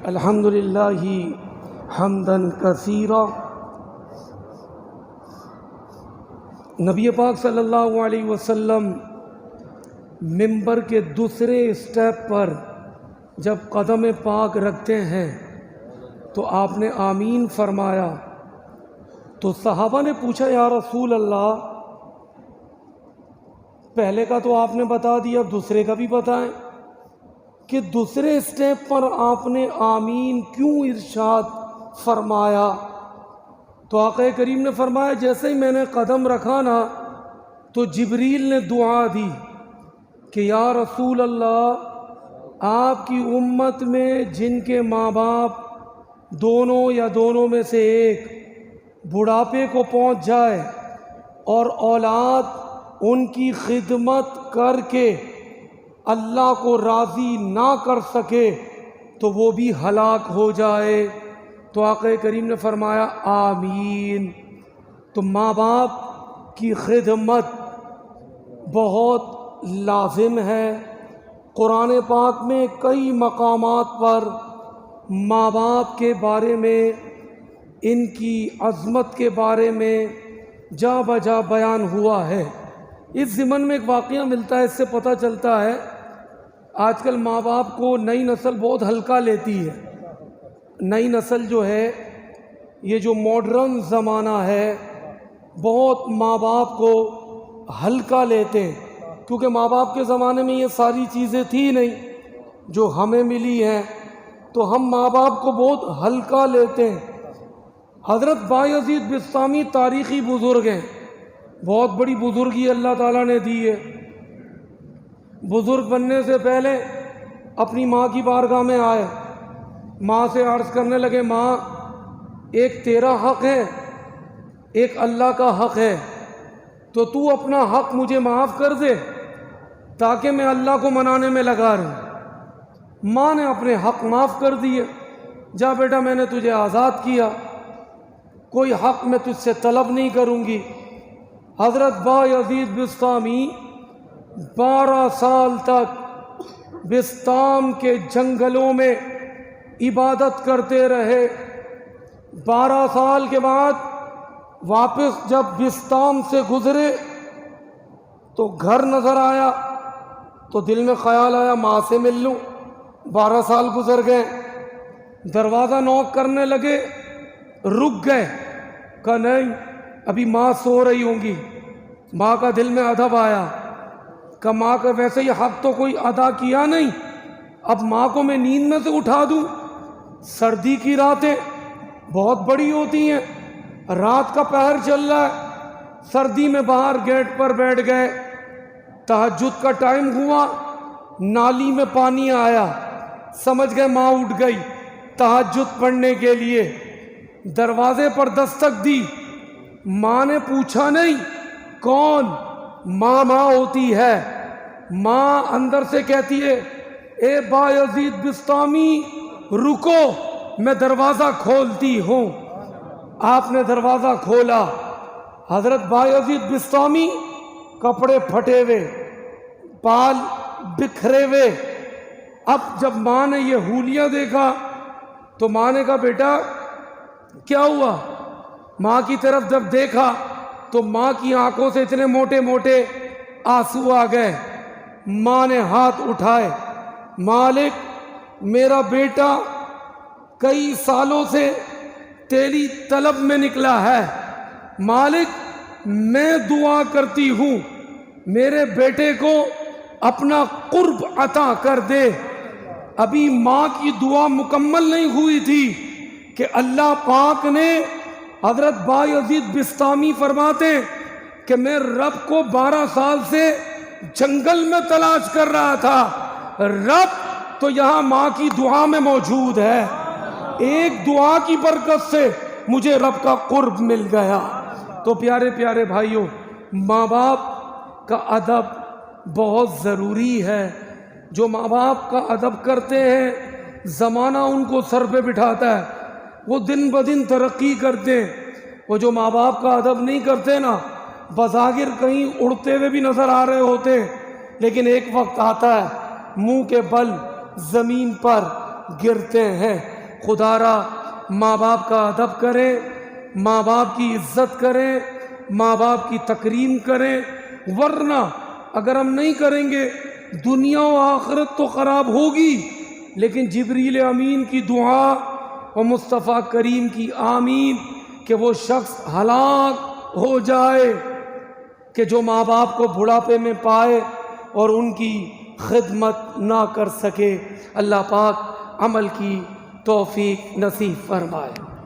الحمد للہ حمدن کثیرا۔ نبی پاک صلی اللہ علیہ وسلم منبر کے دوسرے اسٹیپ پر جب قدم پاک رکھتے ہیں تو آپ نے آمین فرمایا، تو صحابہ نے پوچھا یا رسول اللہ، پہلے کا تو آپ نے بتا دیا، دوسرے کا بھی بتائیں کہ دوسرے اسٹیپ پر آپ نے آمین کیوں ارشاد فرمایا؟ تو آقا کریم نے فرمایا جیسے ہی میں نے قدم رکھا نا تو جبریل نے دعا دی کہ یا رسول اللہ، آپ کی امت میں جن کے ماں باپ دونوں یا دونوں میں سے ایک بڑھاپے کو پہنچ جائے اور اولاد ان کی خدمت کر کے اللہ کو راضی نہ کر سکے تو وہ بھی ہلاک ہو جائے، تو آقا کریم نے فرمایا آمین۔ تو ماں باپ کی خدمت بہت لازم ہے۔ قرآن پاک میں کئی مقامات پر ماں باپ کے بارے میں، ان کی عظمت کے بارے میں جا بجا بیان ہوا ہے۔ اس ضمن میں ایک واقعہ ملتا ہے، اس سے پتہ چلتا ہے آج کل ماں باپ کو نئی نسل بہت ہلکا لیتی ہے۔ نئی نسل جو ہے، یہ جو ماڈرن زمانہ ہے، بہت ماں باپ کو ہلکا لیتے ہیں، کیونکہ ماں باپ کے زمانے میں یہ ساری چیزیں تھی نہیں جو ہمیں ملی ہیں، تو ہم ماں باپ کو بہت ہلکا لیتے ہیں۔ حضرت بایزید بسطامی تاریخی بزرگ ہیں، بہت بڑی بزرگی اللہ تعالیٰ نے دی ہے۔ بزرگ بننے سے پہلے اپنی ماں کی بارگاہ میں آئے، ماں سے عرض کرنے لگے، ماں ایک تیرا حق ہے، ایک اللہ کا حق ہے، تو اپنا حق مجھے معاف کر دے تاکہ میں اللہ کو منانے میں لگا رہوں۔ ماں نے اپنے حق معاف کر دیے، جا بیٹا میں نے تجھے آزاد کیا، کوئی حق میں تجھ سے طلب نہیں کروں گی۔ حضرت بایزید بسطامی 12 سال تک بسطام کے جنگلوں میں عبادت کرتے رہے۔ 12 سال کے بعد واپس جب بسطام سے گزرے تو گھر نظر آیا، تو دل میں خیال آیا ماں سے مل لوں۔ 12 سال گزر گئے، دروازہ نوک کرنے لگے، رک گئے، کہا نہیں ابھی ماں سو رہی ہوں گی۔ ماں کا دل میں ادب آیا، کہ ماں کا ویسے یہ حق تو کوئی ادا کیا نہیں، اب ماں کو میں نیند میں سے اٹھا دوں؟ سردی کی راتیں بہت بڑی ہوتی ہیں، رات کا پہر چل رہا ہے، سردی میں باہر گیٹ پر بیٹھ گئے، تہجد کا ٹائم ہوا، نالی میں پانی آیا، سمجھ گئے ماں اٹھ گئی تہجد پڑھنے کے لیے۔ دروازے پر دستک دی، ماں نے پوچھا نہیں کون، ماں ہوتی ہے۔ ماں اندر سے کہتی ہے اے بایزید بسطامی رکو، میں دروازہ کھولتی ہوں۔ آپ نے دروازہ کھولا، حضرت بایزید بسطامی کپڑے پھٹے ہوئے، بال بکھرے ہوئے۔ اب جب ماں نے یہ حولیہ دیکھا تو ماں نے کہا بیٹا کیا ہوا؟ ماں کی طرف جب دیکھا تو ماں کی آنکھوں سے اتنے موٹے موٹے آنسو آ گئے۔ ماں نے ہاتھ اٹھائے، مالک میرا بیٹا کئی سالوں سے تیری طلب میں نکلا ہے، مالک میں دعا کرتی ہوں میرے بیٹے کو اپنا قرب عطا کر دے۔ ابھی ماں کی دعا مکمل نہیں ہوئی تھی کہ اللہ پاک نے، حضرت بایزید بسطامی فرماتے کہ میں رب کو 12 سال سے جنگل میں تلاش کر رہا تھا، رب تو یہاں ماں کی دعا میں موجود ہے، ایک دعا کی برکت سے مجھے رب کا قرب مل گیا۔ تو پیارے پیارے بھائیوں، ماں باپ کا ادب بہت ضروری ہے۔ جو ماں باپ کا ادب کرتے ہیں، زمانہ ان کو سر پہ بٹھاتا ہے، وہ دن بدن ترقی کرتے ہیں۔ وہ جو ماں باپ کا ادب نہیں کرتے نا، بظاہر کہیں اڑتے ہوئے بھی نظر آ رہے ہوتے ہیں، لیکن ایک وقت آتا ہے منہ کے بل زمین پر گرتے ہیں۔ خدا را ماں باپ کا ادب کریں، ماں باپ کی عزت کریں، ماں باپ کی تکریم کریں، ورنہ اگر ہم نہیں کریں گے دنیا و آخرت تو خراب ہوگی، لیکن جبریل امین کی دعا اور مصطفیٰ کریم کی آمین کہ وہ شخص ہلاک ہو جائے کہ جو ماں باپ کو بڑھاپے میں پائے اور ان کی خدمت نہ کر سکے۔ اللہ پاک عمل کی توفیق نصیب فرمائے۔